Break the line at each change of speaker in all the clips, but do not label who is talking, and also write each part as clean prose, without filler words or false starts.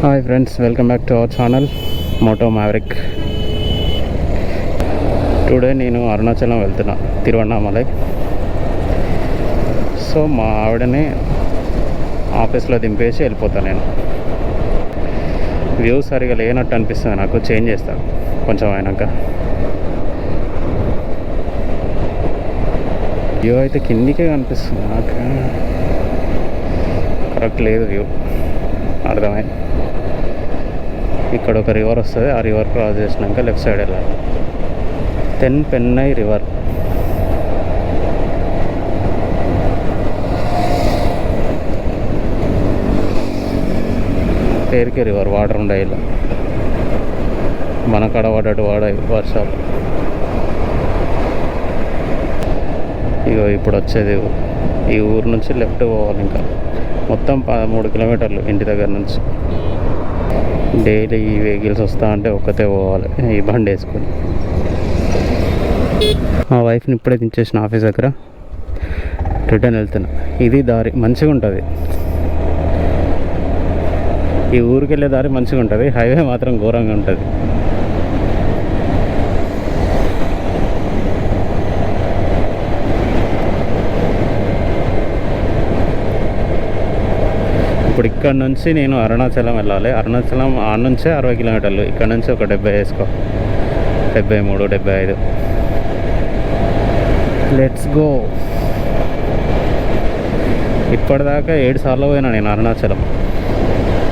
Hi friends, welcome back to our channel Moto Maverick. Today నేను అరుణాచలం వెళ్తున్నా, Tiruvannamalai. So మా ఆవిడని ఆఫీస్లో దింపేసి వెళ్ళిపోతాను. నేను వ్యూ సరిగా లేనట్టు అనిపిస్తుంది, నాకు చేంజ్ చేస్తాను కొంచెం అయినాక. వ్యూ అయితే కిందికే కనిపిస్తుంది, నాకు కరెక్ట్ లేదు వ్యూ. అర్థమైంది. ఇక్కడ ఒక రివర్ వస్తుంది, ఆ రివర్ క్రాస్ చేసినాక లెఫ్ట్ సైడ్ వెళ్ళాలి. పెన్నై రివర్. పేరుకే రివర్, వాటర్ ఉండే ఇలా మన కాడ పడ్డట్టు వర్షాలు. ఇగో ఇప్పుడు వచ్చేది ఈ ఊరు నుంచి లెఫ్ట్ పోవాలి. ఇంకా మొత్తం 13 కిలోమీటర్లు ఇంటి దగ్గర నుంచి. డైలీ ఈ వెహికల్స్ వస్తా అంటే ఒక్కతే పోవాలి ఈ బండి వేసుకొని. మా వైఫ్ని ఇప్పుడే దించేసిన ఆఫీస్ దగ్గర, రిటర్న్ వెళ్తున్నా. ఇది దారి మంచిగా ఉంటుంది, ఈ ఊరికి వెళ్ళే దారి మంచిగా ఉంటుంది, హైవే మాత్రం ఘోరంగా ఉంటుంది. ఇప్పుడు ఇక్కడ నుంచి నేను అరుణాచలం వెళ్ళాలి. అరుణాచలం ఆ నుంచే 60 కిలోమీటర్లు, ఇక్కడ నుంచి ఒక 70 వేసుకో, 73, 75. Let's go. ఇప్పటిదాకా 7 సార్లు పోయినా నేను అరుణాచలం.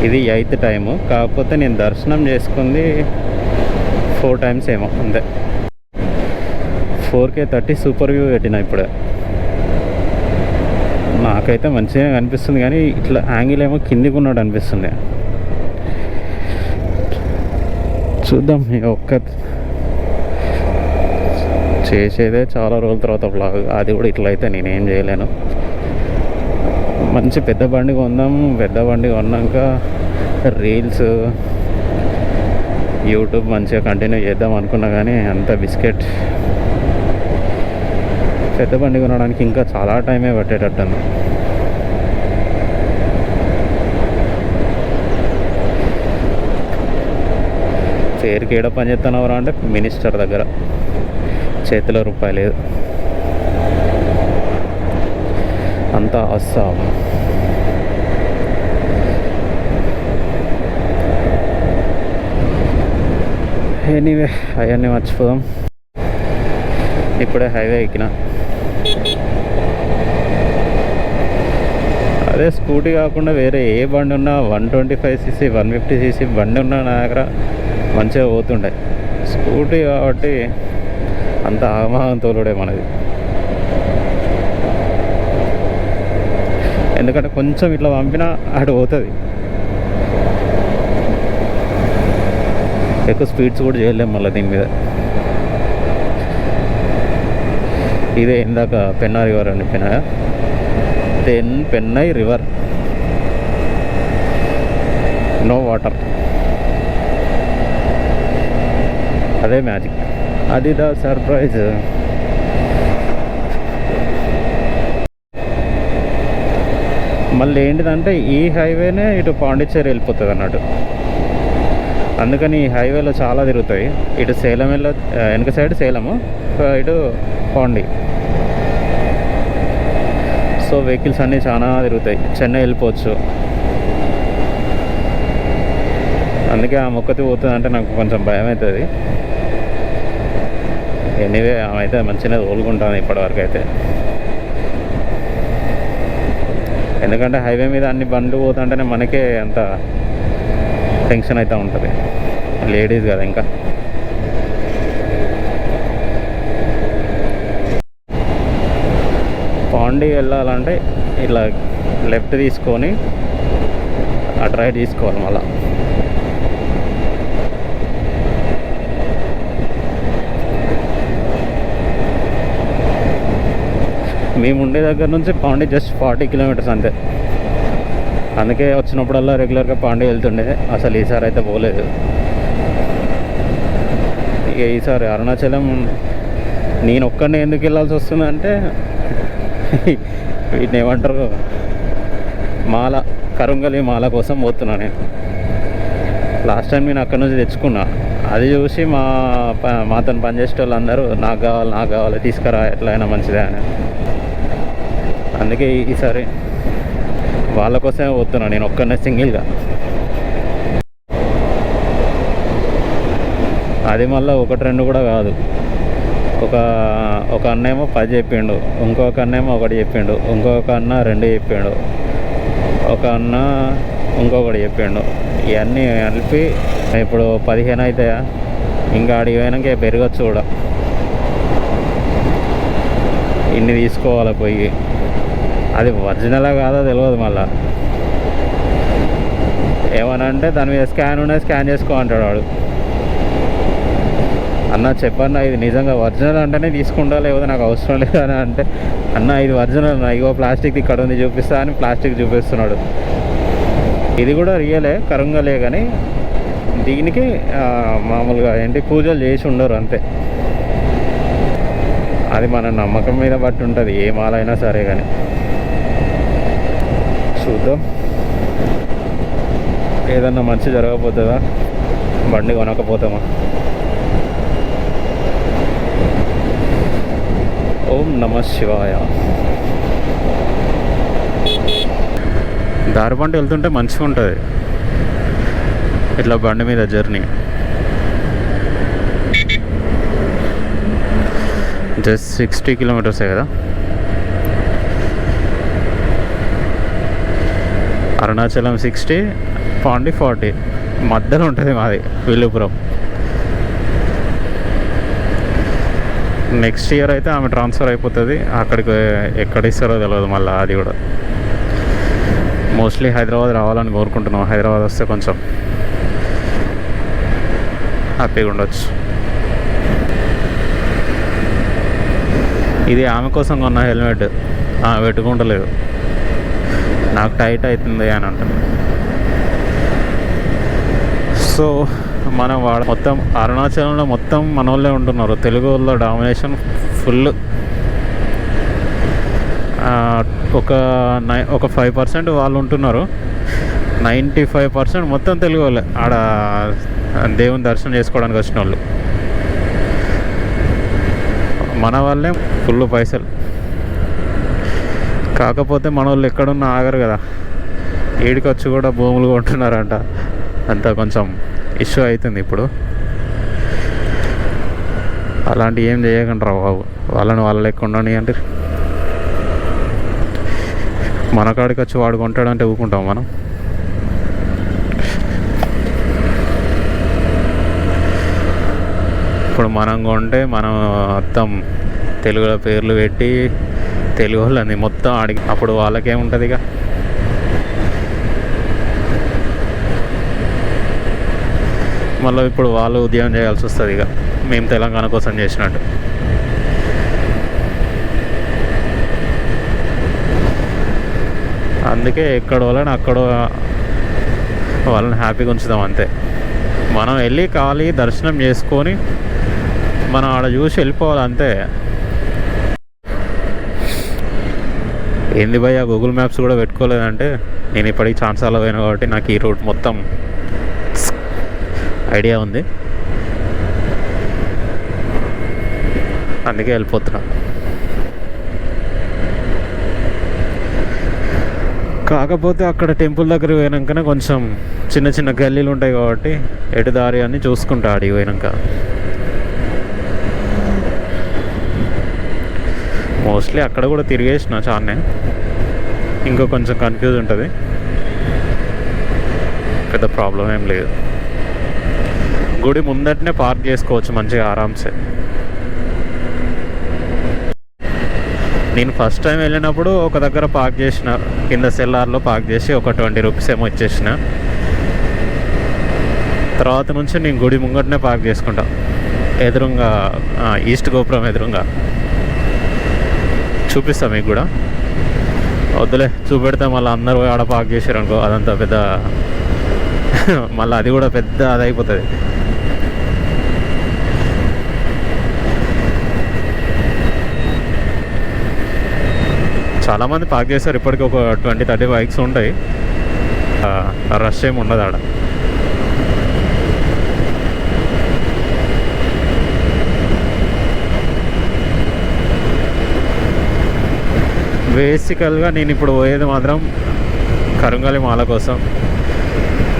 ఇది 8th టైము. కాకపోతే నేను దర్శనం చేసుకుంది 4 టైమ్స్ ఏమో అంతే. 4K30 సూపర్ వ్యూ పెట్టిన. ఇప్పుడే నాకైతే మంచిగా కనిపిస్తుంది, కానీ ఇట్లా యాంగిల్ ఏమో కిందికి ఉన్నాడు అనిపిస్తుంది. చూద్దాం. చేసేదే చాలా రోజుల తర్వాత బ్లాగ్, అది కూడా ఇట్లా అయితే నేనేం చేయలేను. మంచి పెద్ద బండి కొందాము. పెద్ద బండి కొన్నాక రీల్స్, యూట్యూబ్ మంచిగా కంటిన్యూ చేద్దాం అనుకున్నా, కానీ అంత బిస్కెట్. పెద్ద బండి కొనడానికి ఇంకా చాలా టైమే పట్టేటట్టుంది. పేరుకి ఏడ పని చేస్తున్నావు అంటే మినిస్టర్ దగ్గర, చేతిలో రూపాయి లేదు, అంతా అస్సాం. ఎనీవే అవన్నీ మర్చిపోదాం. ఇప్పుడే హైవే ఎక్కిన. అదే స్కూటీ కాకుండా వేరే ఏ బండి ఉన్నా 125cc 150cc బండి ఉన్నా నా దగ్గర మంచిగా పోతుండే. స్కూటీ కాబట్టి అంత ఆగమాగం తోలుడే మనది. ఎందుకంటే కొంచెం ఇట్లా పంపినా అటు పోతుంది. ఎక్కువ స్పీడ్స్ కూడా చేయలేము మళ్ళీ దీని మీద. ఇదే ఇందాక పెన్నా రివర్ అని చెప్పిన, పెన్నై రివర్, నో వాటర్. అదే మ్యాజిక్, అది ద సర్ప్రైజ్. మళ్ళీ ఏంటిదంటే ఈ హైవేనే ఇటు పాండిచ్చేరి వెళ్ళిపోతుంది అన్నట్టు. అందుకని ఈ హైవేలో చాలా తిరుగుతాయి. ఇటు సేలం వెనక సైడ్ సేలము, ఇటు పాండి. సో వెహికల్స్ అన్నీ చాలా తిరుగుతాయి. చెన్నై వెళ్ళిపోవచ్చు. అందుకే ఆ మొక్కతి పోతుందంటే నాకు కొంచెం భయం అవుతుంది. ఎనీవే ఆమె అయితే మంచిగా తోలుకుంటాను ఇప్పటివరకు అయితే. ఎందుకంటే హైవే మీద అన్ని బండ్లు పోతుంటేనే మనకే అంత టెన్షన్ అయితే ఉంటుంది. లేడీస్ కదా. ఇంకా పాండి వెళ్ళాలంటే ఇట్లా లెఫ్ట్ తీసుకొని అటు రైట్ తీసుకోవాలి. మళ్ళీ మేము ఉండే దగ్గర నుంచి పాండి జస్ట్ 40 కిలోమీటర్స్ అంతే. అందుకే వచ్చినప్పుడల్లా రెగ్యులర్గా పాండి వెళ్తుండే. అసలు ఈసారి అయితే పోలేదు. ఇక ఈసారి అరుణాచలం నేను ఒక్కడినే ఎందుకు వెళ్ళాల్సి వస్తుందంటే, వీటిని ఏమంటారు, మాల, కరుంగలి మాల కోసం పోతున్నా నేను. లాస్ట్ టైం నేను అక్కడ నుంచి తెచ్చుకున్నా. అది చూసి మాతో పనిచేసే వాళ్ళందరూ నాకు కావాలి తీసుకురా ఎట్లయినా మంచిదే అని. అందుకే ఈసారి వాళ్ళ కోసమే పోతున్నా నేను ఒక్కనే సింగిల్గా. అది మళ్ళీ 1-2 కూడా కాదు. ఒక అన్నేమో 10 చెప్పిండు, ఇంకొక అన్నేమో 1 చెప్పిండు, ఇంకొక అన్న 2 చెప్పిండు, ఒక అన్న ఇంకొకటి చెప్పిండు. ఇవన్నీ కలిపి ఇప్పుడు 15 అవుతాయా. ఇంకా ఆడికి పోయినాక పెరగచ్చు కూడా. ఇన్ని తీసుకోవాలి పోయి. అది ఒరిజినలా కాదో తెలియదు. మళ్ళా ఏమనంటే దాని మీద స్కాన్ ఉన్నాయి, స్కాన్ చేసుకో అంటాడు వాడు. అన్న చెప్పన్నా ఇది నిజంగా ఒరిజినల్ అంటేనే తీసుకుంటా, లేకపోతే నాకు అవసరం లేదు అని అంటే, అన్న ఇది ఒరిజినల్, ఇగో ప్లాస్టిక్ ఇక్కడ ఉంది చూపిస్తా అని ప్లాస్టిక్ చూపిస్తున్నాడు. ఇది కూడా రియలే, కరంగలే, కానీ దీనికి మామూలుగా పూజలు చేసి ఉండరు అంతే. అది మన నమ్మకం మీద బట్టి ఉంటుంది, ఏ మాలైనా సరే. కానీ చూద్దాం, ఏదన్నా మంచి జరగకపోతుందా, బండి కొనకపోతామా. ఓం నమ శివాయ. దారి పంట వెళ్తుంటే మంచిగా ఉంటుంది ఇట్లా బండి మీద జర్నీ. జస్ట్ 60 కిలోమీటర్సే కదా. అరుణాచలం 60, పాండి 40, మధ్యలో ఉంటుంది మాది విల్లుపురం. నెక్స్ట్ ఇయర్ అయితే ఆమె ట్రాన్స్ఫర్ అయిపోతుంది అక్కడికి. ఎక్కడ ఇస్తారో తెలియదు మళ్ళీ. అది కూడా మోస్ట్లీ హైదరాబాద్ రావాలని కోరుకుంటున్నాం. హైదరాబాద్ వస్తే కొంచెం హ్యాపీగా ఉండొచ్చు. ఇది ఆమె కోసం కొన్న హెల్మెట్, ఆమె పెట్టుకుంటలేదు, నాకు టైట్ అవుతుంది అని అంటుంది. సో మనం మొత్తం అరుణాచలంలో మొత్తం మన వాళ్ళే ఉంటున్నారు. తెలుగు వాళ్ళ డామినేషన్ ఫుల్. ఒక 5% వాళ్ళు ఉంటున్నారు. 95% మొత్తం తెలుగు వాళ్ళే ఆడ దేవుని దర్శనం చేసుకోవడానికి వచ్చిన వాళ్ళు. మన వాళ్ళే ఫుల్ పైసలు. కాకపోతే మన వాళ్ళు ఎక్కడున్నా ఆగరు కదా, ఏడికి వచ్చి కూడా భూములు కొంటున్నారంట. అంతా కొంచెం ఇష్యూ అవుతుంది ఇప్పుడు. అలాంటి ఏం చేయకండి బాబు, వాళ్ళని వాళ్ళ లెక్క ఉండని అంటే. మన కాడికి వచ్చి వాడు కొంటాడంటే ఊరుకుంటాం మనం. ఇప్పుడు మనం కొంటే మనం మొత్తం తెలుగులో పేర్లు పెట్టి తెలుగు వాళ్ళని మొత్తం ఆడికి, అప్పుడు వాళ్ళకేముంటుంది ఇక. మళ్ళీ ఇప్పుడు వాళ్ళు ఉద్యోగం చేయాల్సి వస్తుంది ఇక, మేము తెలంగాణ కోసం చేసినట్టు. అందుకే ఎక్కడ వాళ్ళని అక్కడ వాళ్ళని హ్యాపీగా ఉంచుదాం అంతే. మనం వెళ్ళి ఖాళీ దర్శనం చేసుకొని మనం ఆడ చూసి వెళ్ళిపోవాలి అంతే. ఏంది భయ్యా గూగుల్ మ్యాప్స్ కూడా పెట్టుకోలేదంటే, నేను ఇప్పటికి ఛాన్సాలో పోయినా కాబట్టి నాకు ఈ రూట్ మొత్తం ఐడియా ఉంది, అందుకే వెళ్ళిపోతున్నా. కాకపోతే అక్కడ టెంపుల్ దగ్గర పోయినాకనే కొంచెం చిన్న చిన్న గల్లీలు ఉంటాయి కాబట్టి ఎటు దారి అని చూసుకుంటా ఆడికి పోయినాక. మోస్ట్లీ అక్కడ కూడా తిరిగేసిన చాలానే, ఇంకో కొంచెం కన్ఫ్యూజ్ ఉంటుంది, పెద్ద ప్రాబ్లం ఏం లేదు. గుడి ముందటనే పార్క్ చేసుకోవచ్చు మంచిగా ఆరామ్సే. నేను ఫస్ట్ టైం వెళ్ళినప్పుడు ఒక దగ్గర పార్క్ చేసిన, కింద సెల్లార్లో పార్క్ చేసి ఒక 20 రూపీస్ ఏమో ఇచ్చేసిన. తర్వాత నుంచి నేను గుడి ముంగటనే పార్క్ చేసుకుంటా, ఎదురుగా ఈస్ట్ గోపురం ఎదురుగా. చూపిస్తా మీకు కూడా, వద్దులే చూపెడితే మళ్ళీ అందరూ ఆడ పార్క్ చేసారు అనుకో, అదంతా పెద్ద మళ్ళీ అది కూడా పెద్ద అది అయిపోతుంది. చాలామంది పార్క్ చేస్తారు ఇప్పటికీ, ఒక 20-30 బైక్స్ ఉంటాయి, రష్ ఏమి ఉండదు ఆడ. బేసికల్గా నేను ఇప్పుడు పోయేది మాత్రం కరుంగలి మాల కోసం.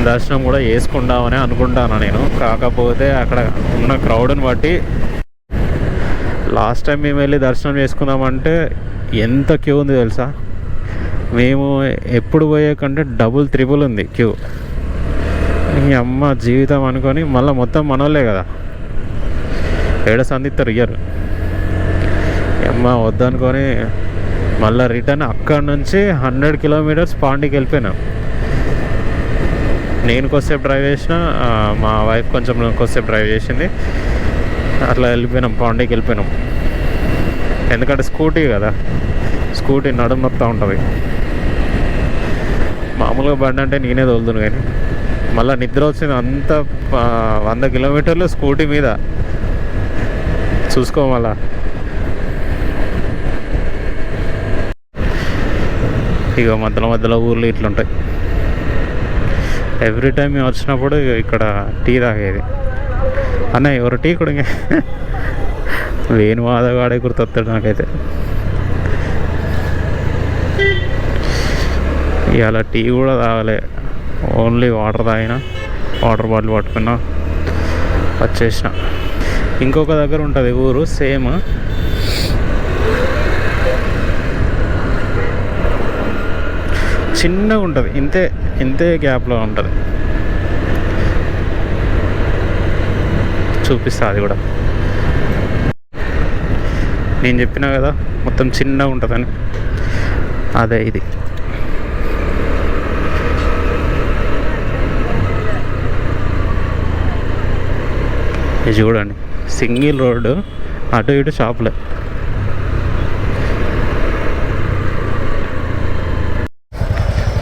దర్శనం కూడా చేసుకుందామని అనుకుంటాను నేను. కాకపోతే అక్కడ ఉన్న క్రౌడ్ని బట్టి లాస్ట్ టైం మేము వెళ్ళి దర్శనం చేసుకుందామంటే ఎంత క్యూ ఉంది తెలుసా. మేము ఎప్పుడు పోయే కంటే డబుల్ త్రిబుల్ ఉంది క్యూ. ఈ అమ్మ జీవితం అనుకొని మళ్ళీ మొత్తం మనోళ్ళే కదా, ఏడ సందిస్తారు ఇయ్యరు. అమ్మ వద్దనుకొని మళ్ళీ రిటర్న్ అక్కడ నుంచి 100 కిలోమీటర్స్ పాండికి వెళ్ళిపోయినా. నేను కొద్దిసేపు డ్రైవ్ చేసిన, మా వైఫ్ కొంచెం కొద్దిసేపు డ్రైవ్ చేసింది. అట్లా వెళ్ళిపోయినాం, పాండికి వెళ్ళిపోయినాం. ఎందుకంటే స్కూటీ కదా, స్కూటీ నడుము నొప్పుతూ ఉంటుంది. మామూలుగా బండి అంటే నేనే తోలుదును, కానీ మళ్ళీ నిద్ర వచ్చింది. అంత 100 కిలోమీటర్లు స్కూటీ మీద చూసుకో. మళ్ళా ఇక మధ్యలో మధ్యలో ఊర్లు ఇట్లుంటాయి. ఎవ్రీ టైం మేము వచ్చినప్పుడు ఇక్కడ టీ తాగేది. అన్న ఎవరు టీ కూడా వేణు వాదగాడే గుర్తొస్తాడు నాకైతే. ఇవాళ టీ కూడా తాగలే, ఓన్లీ వాటర్ తాగిన, వాటర్ బాటిల్ పట్టుకున్నా వచ్చేసిన. ఇంకొక దగ్గర ఉంటుంది ఊరు సేమ్, చిన్నగా ఉంటుంది, ఇంతే గ్యాప్లో ఉంటుంది. చూపిస్తా అది కూడా. నేను చెప్పినా కదా మొత్తం చిన్నగా ఉంటుందని, అదే ఇది. ఇది చూడండి, సింగిల్ రోడ్డు, అటు ఇటు షాపులే.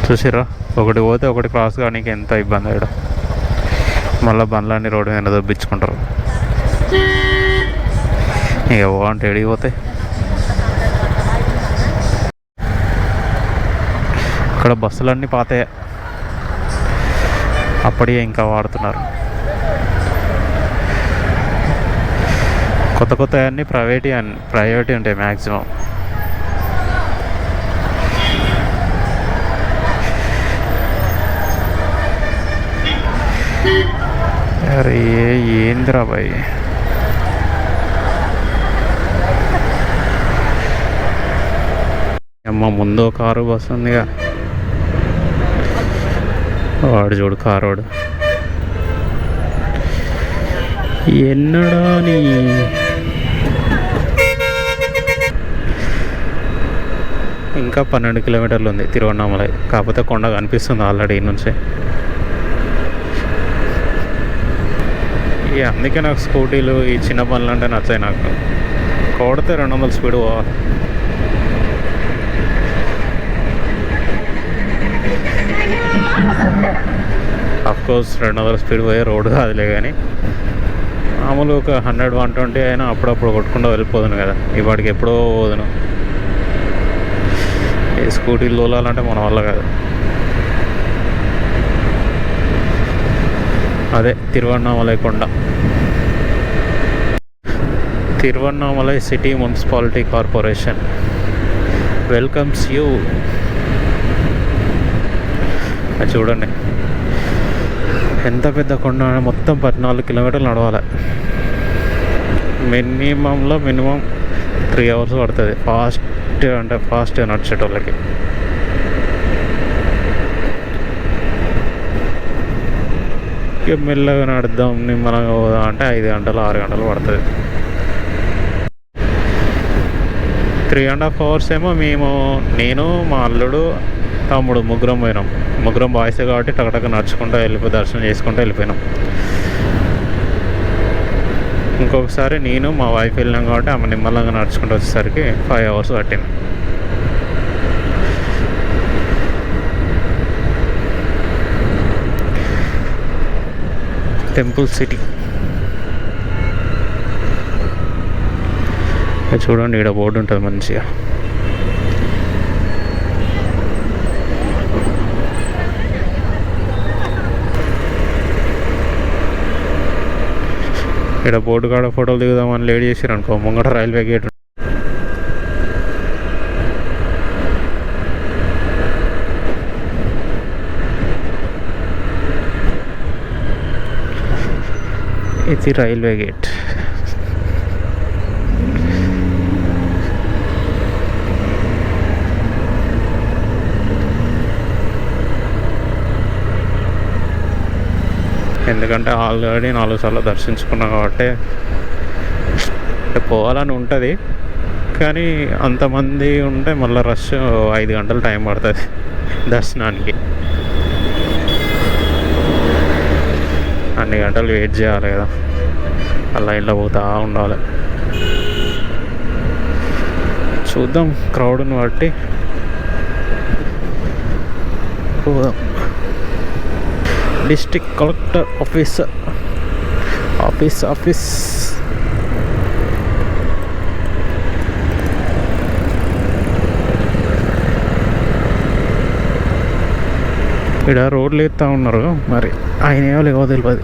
చూసిరా, ఒకటి పోతే ఒకటి క్రాస్ కానీ ఎంత ఇబ్బంది అయ్యడం. మళ్ళీ బండ్లన్నీ రోడ్డు మీద దొబ్బించుకుంటారు. ఇక బాగుంటే ఎడిగిపోతాయి. ఇక్కడ బస్సులన్నీ పాతాయి, అప్పటికే ఇంకా వాడుతున్నారు. కొత్త కొత్త అన్నీ ప్రైవేటీ ఉంటాయి మ్యాక్సిమం. అరే ఏందిరా బాయ్, అమ్మ ముందు కారు బస్సు ఉందిగా. వాడు చూడు కారోడు ఎన్నడా నీ. ఇంకా 12 కిలోమీటర్లు ఉంది తిరువన్నామలై. కాకపోతే కొండ కనిపిస్తుంది ఆల్రెడీ నుంచి. అందుకే నాకు స్కూటీలు ఈ చిన్న పనులు అంటే నచ్చాయి. నాకు కొడితే 200 స్పీడ్ పోవాలి. అఫ్కోర్స్ 200 స్పీడ్ పోయే రోడ్డు కాదులే, కానీ మామూలుగా ఒక 100-120 అయినా అప్పుడప్పుడు కొట్టుకుంటూ వెళ్ళిపోదును కదా. ఇవాడికి ఎప్పుడో పోదును. ఈ స్కూటీలు తోలాలంటే మన వల్ల కాదు. అదే తిరువన్నామలై కొండ. Tiruvannamalai city municipality corporation welcomes you. చూడండి ఎంత పెద్ద కొండ. మొత్తం 14 కిలోమీటర్లు నడవాలి. మినిమం 3 అవర్స్ పడుతుంది ఫాస్ట్ నడిచేటోళ్ళకి. ఇక మెల్లగా నడుద్దాం నిమ్మలంగా పోదాం అంటే 5 గంటలు 6 గంటలు పడుతుంది. 3.5 అవర్స్ ఏమో నేను మా అల్లుడు తమ్ముడు ముగ్గురం పోయినాం. ముగ్గురం బాయ్స్ కాబట్టి టకటక నడుచుకుంటూ దర్శనం చేసుకుంటూ వెళ్ళిపోయినాం. ఇంకొకసారి నేను మా వైఫ్ వెళ్ళినాం కాబట్టి ఆమె నిమ్మలంగా నడుచుకుంటూ వచ్చేసరికి 5 అవర్స్ పట్టింది. టెంపుల్ సిటీ చూడండి, ఇక్కడ బోర్డు ఉంటుంది మంచిగా. ఇక్కడ బోర్డు కాడ ఫోటోలు దిగుదామని లేట్ చేసారు అనుకో, ముంగట రైల్వే గేట్. ఇది రైల్వే గేట్. ఎందుకంటే ఆల్రెడీ 4 సార్లు దర్శించుకున్నాం కాబట్టి పోవాలని ఉంటుంది, కానీ అంతమంది ఉంటే మళ్ళీ రష్ 5 గంటలు టైం పడుతుంది దర్శనానికి. అన్ని గంటలు వెయిట్ చేయాలి కదా, ఆ లైన్లో పోతూ ఉండాలి. చూద్దాం క్రౌడ్ని బట్టి పోదాం. District collector office. ఇక్కడ రోడ్లు ఎత్తా ఉన్నారు, మరి ఆయన ఏమో లేవో తెలియదు.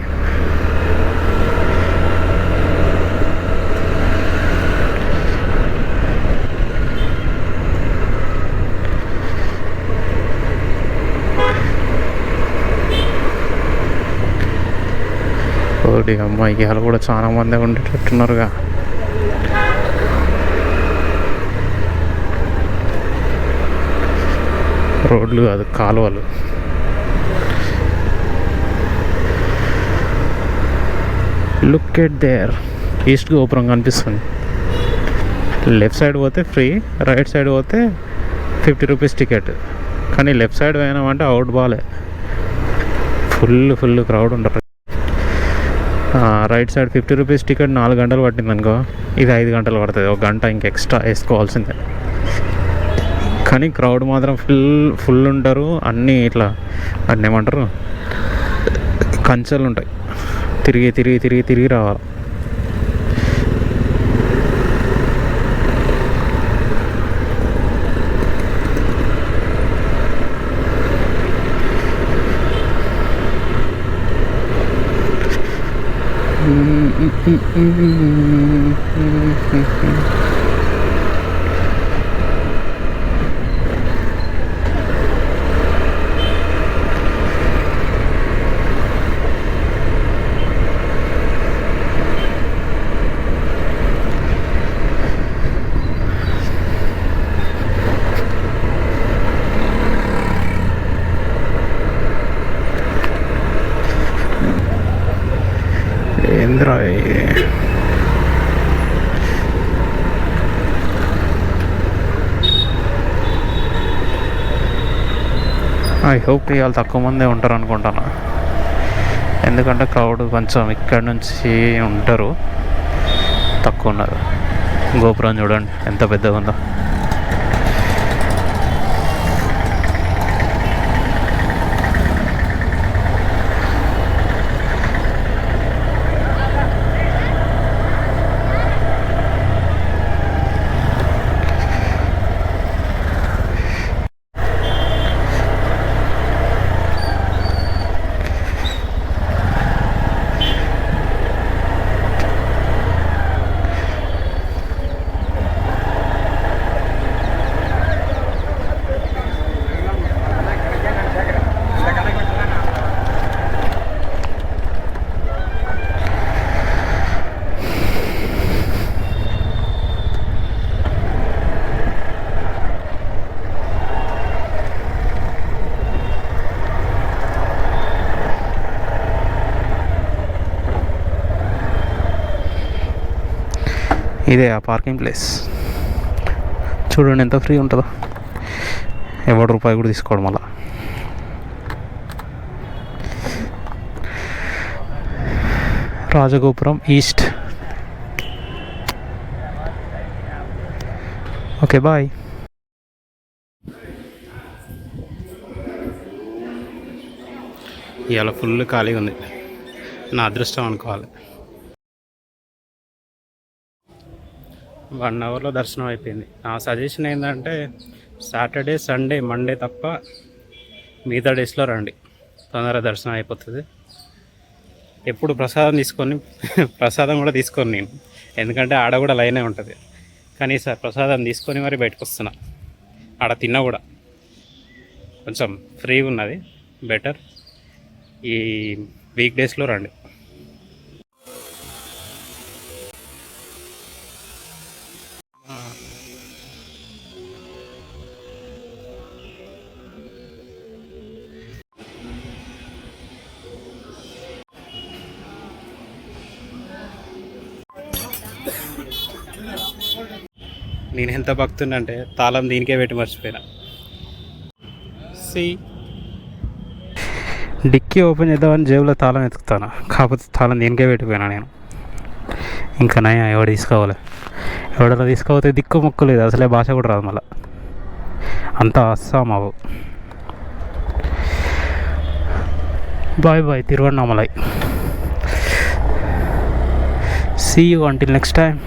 ఒకటి అమ్మాయికి వాళ్ళు కూడా చాలా మంది ఉండేటట్టున్నారుగా. రోడ్లు కాదు, కాలువలు. Look at there. ఈస్ట్ గోపురం కనిపిస్తుంది. లెఫ్ట్ సైడ్ పోతే ఫ్రీ, రైట్ సైడ్ పోతే 50 రూపీస్ టికెట్. కానీ లెఫ్ట్ సైడ్ పోయినామంటే అవుట్ బాలే, ఫుల్ క్రౌడ్ ఉంటారు. రైట్ సైడ్ 50 రూపీస్ టికెట్ 4 గంటలు పట్టింది అనుకో, ఇది 5 గంటలు పడుతుంది. 1 గంట ఇంక ఎక్స్ట్రా వేసుకోవాల్సిందే. కానీ క్రౌడ్ మాత్రం ఫుల్ ఉంటారు. అన్నీ ఇట్లా అన్నీ ఏమంటారు, కంచెలు ఉంటాయి, తిరిగి రావాలి. ఏంద్రా ఐ హోప్ ఇవాళ తక్కువ మందే ఉంటారు అనుకుంటాను. ఎందుకంటే క్రౌడ్ కొంచెం ఇక్కడ నుంచి ఉంటారు, తక్కువ ఉన్నారు. గోపురం చూడండి ఎంత పెద్దగా ఉందో. ఇదే ఆ పార్కింగ్ ప్లేస్. చూడండి ఎంత ఫ్రీ ఉంటుందో, ఎవడు రూపాయి కూడా తీసుకోవడం. అలా రాజగోపురం ఈస్ట్. Okay bye. ఇవాళ ఫుల్ ఖాళీగా ఉంది, నా అదృష్టం అనుకోవాలి. 1 అవర్లో దర్శనం అయిపోయింది. నా సజెషన్ ఏంటంటే సాటర్డే, సండే, మండే తప్ప మిగతా డేస్లో రండి, తొందరగా దర్శనం అయిపోతుంది. ఎప్పుడు ప్రసాదం కూడా తీసుకొని నేను, ఎందుకంటే ఆడ కూడా లైనే ఉంటుంది. కానీ సార్ ప్రసాదం తీసుకొని మరి బయటకు వస్తున్నా. ఆడ తిన్నా కూడా కొంచెం ఫ్రీగా ఉన్నది, బెటర్. ఈ వీక్ డేస్లో రండి. నేను ఎంత భక్తుండంటే తాళం దీనికే పెట్టి మర్చిపోయినా. సి డిక్కీ ఓపెన్ చేద్దామని జేబులో తాళం ఎతుకుతాను, కాకపోతే తాళం దీనికే పెట్టిపోయినా నేను. ఇంకా నయం ఎవడు తీసుకోవాలి, ఎవడన్నా తీసుకోకపోతే దిక్కు మొక్కు లేదు, అసలే భాష కూడా రాదు మళ్ళీ, అంత అస్సామావు. Bye bye Tiruvannamalai. See you until next time.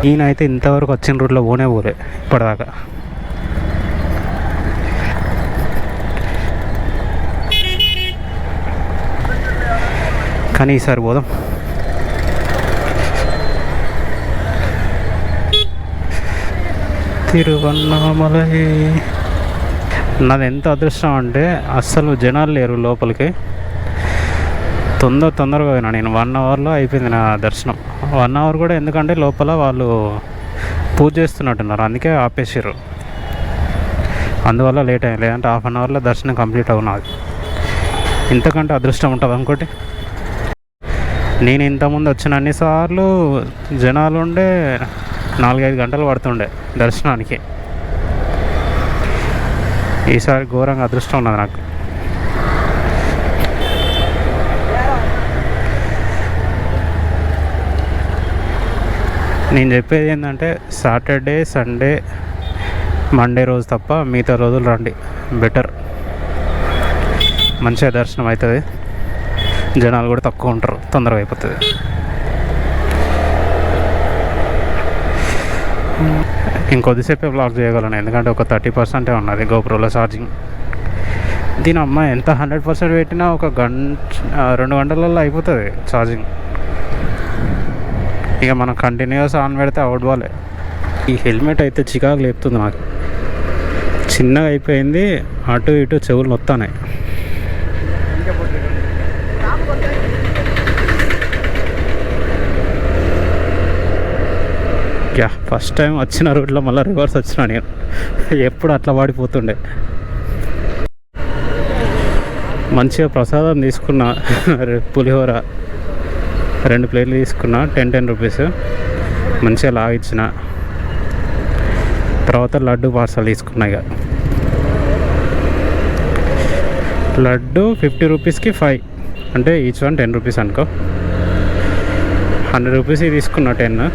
ఈయనైతే ఇంతవరకు వచ్చిన రూట్లో పోనే పోలే ఇప్పటిదాకా. కానీ ఈసారి పోదాం. తిరువన్నామలై. నాది ఎంత అదృష్టం అంటే అస్సలు జనాలు లేరు లోపలికి. తొందరగా పోయినా నేను, 1 అవర్లో అయిపోయింది నా దర్శనం. 1 అవర్ కూడా ఎందుకంటే లోపల వాళ్ళు పూజ చేస్తున్నట్టున్నారు, అందుకే ఆపేసారు, అందువల్ల లేట్ అయింది. లేదంటే 1/2 అవర్లో దర్శనం కంప్లీట్ అవునాది. ఇంతకంటే అదృష్టం ఉంటుంది అనుకోటి. నేను ఇంతకుముందు వచ్చిన అన్నిసార్లు జనాలు ఉండే 4-5 గంటలు పడుతుండే దర్శనానికి. ఈసారి ఘోరంగా అదృష్టం ఉన్నది నాకు. నేను చెప్పేది ఏంటంటే సాటర్డే, సండే, మండే రోజు తప్ప మిగతా రోజులు రండి, బెటర్. మంచిగా దర్శనం అవుతుంది, జనాలు కూడా తక్కువ ఉంటారు, తొందరగా అయిపోతుంది. ఇంకొద్దిసేపే బ్లాగ్ చేయగలను, ఎందుకంటే ఒక 30% ఉన్నది గోప్రోలో ఛార్జింగ్. దీని అమ్మ ఎంత 100% పెట్టినా ఒక 2 గంటలలో అయిపోతుంది ఛార్జింగ్. ఇక మనం కంటిన్యూస్ ఆన్ పెడితే అవుట్ బాలే. ఈ హెల్మెట్ అయితే చికాకు లేపుతుంది నాకు, చిన్నగా అయిపోయింది, అటు ఇటు చెవులు నొత్తాయి. యా ఫస్ట్ టైం వచ్చిన రూట్లో మళ్ళీ రివర్స్ వచ్చినా నేను, ఎప్పుడు అట్లా వాడిపోతుండే. మంచిగా ప్రసాదం తీసుకున్నా, పులిహోర 2 ప్లేట్లు తీసుకున్నా, 10 రూపీస్. మంచిగా లాగిచ్చిన తర్వాత లడ్డు పార్సల్ తీసుకున్నా. ఇక లడ్డు 50 రూపీస్కి 5, అంటే ఈచ్ వన్ 10 రూపీస్ అనుకో. 100 రూపీస్ తీసుకున్నా 10.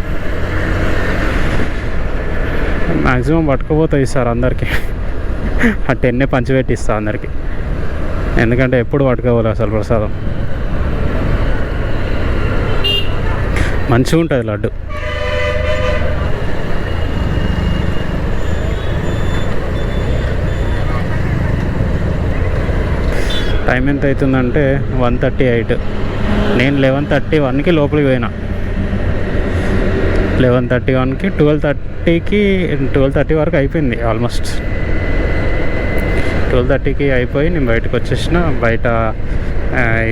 మ్యాక్సిమం పట్టుకుపోతుంది సార్ అందరికీ. ఆ 10 పంచిపెట్టిస్తా అందరికీ, ఎందుకంటే ఎప్పుడు పట్టుకోవాలి అసలు ప్రసాదం. మంచిగా ఉంటుంది లడ్డు. టైం ఎంత అవుతుందంటే 1:38. నేను 11:31కి లోపలికి పోయినా. 11:31కి 12:30 వరకు అయిపోయింది ఆల్మోస్ట్. 12:30కి అయిపోయి నేను బయటకు వచ్చేసిన. బయట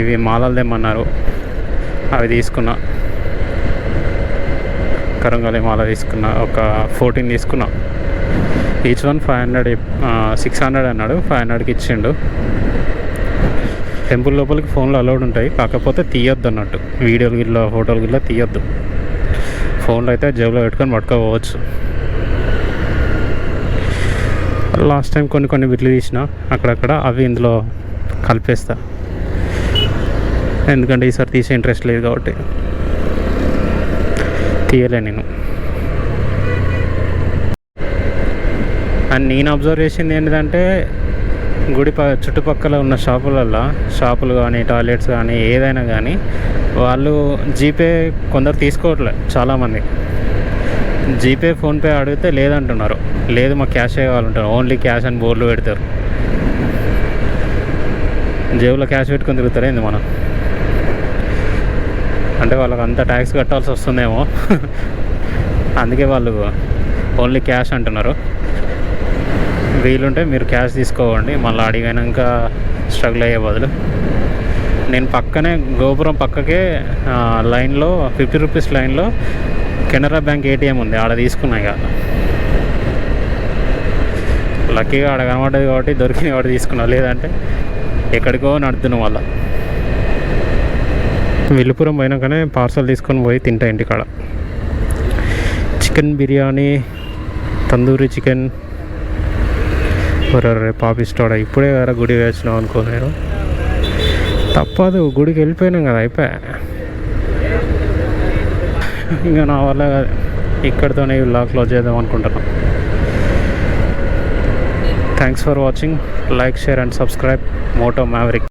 ఇవి మాలలు తెమ్మన్నారు, అవి తీసుకున్నా. కరంగాలి మాల తీసుకున్నా, ఒక 14 తీసుకున్నా. ఈచ్ వన్ 500, 600 అన్నాడు, 500కి ఇచ్చిండు. టెంపుల్ లోపలికి ఫోన్లో అలౌడ్ ఉంటాయి, కాకపోతే తీయొద్దు అన్నట్టు, వీడియోలు గిట్లా ఫోటోలు గిట్లా తీయొద్దు. ఫోన్లో అయితే జేబులో పెట్టుకొని పట్టుకోవచ్చు. లాస్ట్ టైం కొన్ని బిట్లు తీసిన అక్కడక్కడ, అవి ఇందులో కలిపేస్తా, ఎందుకంటే ఈసారి తీసే ఇంట్రెస్ట్ లేదు కాబట్టి తీయలే నేను. అండ్ నేను అబ్జర్వ్ చేసింది ఏంటంటే గుడి చుట్టుపక్కల ఉన్న షాపులు కానీ, టాయిలెట్స్ కానీ, ఏదైనా కానీ వాళ్ళు జీపే కొందరు తీసుకోవట్లే. చాలామంది జీపే, ఫోన్పే అడిగితే లేదంటున్నారు. లేదు మాకు క్యాష్ కావాలంటారు, ఓన్లీ క్యాష్ అని బోర్డులు పెడతారు. జేబులో క్యాష్ పెట్టుకొని తిరుగుతారు ఏంది మనం, అంటే వాళ్ళకి అంత ట్యాక్స్ కట్టాల్సి వస్తుందేమో, అందుకే వాళ్ళు ఓన్లీ క్యాష్ అంటున్నారు. వీలుంటే మీరు క్యాష్ తీసుకోవండి, మళ్ళీ అడిగినాక స్ట్రగుల్ అయ్యే బదులు. నేను పక్కనే గోపురం పక్కకే లైన్లో 50 రూపీస్ లైన్లో కెనరా బ్యాంక్ ATM ఉంది, ఆడ తీసుకున్నా. ఇక లక్కీగా ఆడ కనబడ్డది కాబట్టి దొరికిన వాడు తీసుకున్నావు, లేదంటే ఎక్కడికో నడుతున్నాం వల్ల. విల్లుపురం పోయినాకనే పార్సల్ తీసుకొని పోయి తింటా ఇంటికాడ. Chicken biryani, tandoori chicken. రేపు పాపిస్తాడా ఇప్పుడే వేరే గుడి వేసినాం అనుకో. నేను తప్పదు, గుడికి వెళ్ళిపోయినాం కదా, అయిపోయా. ఇంకా నా వల్ల ఇక్కడితోనే ఇలా క్లోజ్ చేద్దాం అనుకుంటున్నాను. Thanks for watching. Like, share and subscribe. Moto maverick.